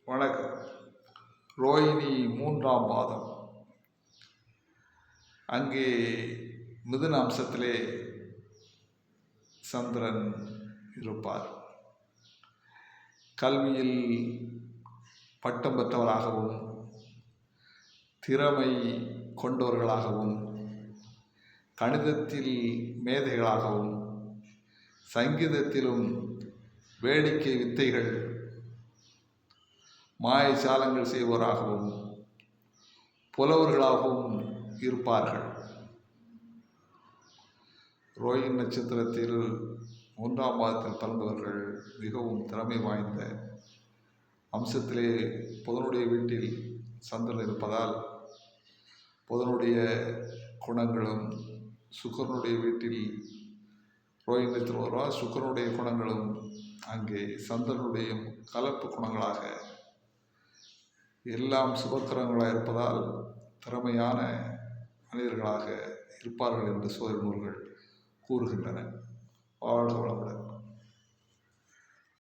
வணக்கம். ரோஹிணி 3ஆம் பாதம். அங்கே மிதுன அம்சத்திலே சந்திரன் இருப்பார். கல்வியில் பட்டம் பெற்றவராகவும் திறமை கொண்டவர்களாகவும் கணிதத்தில் மேதைகளாகவும் சங்கீதத்திலும் வேடிக்கை வித்தைகள் மாயசாலங்கள் செய்வோராகவும் புலவர்களாகவும் இருப்பார்கள். ரோஹிணி நட்சத்திரத்தில் 3ஆம் பாதத்தில் பிறந்தவர்கள் மிகவும் திறமை வாய்ந்த அம்சத்திலே புதனுடைய வீட்டில் சந்திரன் இருப்பதால் புதனுடைய குணங்களும் சுக்கிரனுடைய வீட்டில் ரோஹிணி நட்சத்திரம் வருவார். சுக்கிரனுடைய குணங்களும் அங்கே சந்திரனுடைய கலப்பு குணங்களாக எல்லாம் சுபக்கிரகங்களாக இருப்பதால் திறமையான மனிதர்களாக இருப்பார்கள் என்று சோதனை நூல்கள் கூறுகின்றன. வாழ்க வளமுடன்.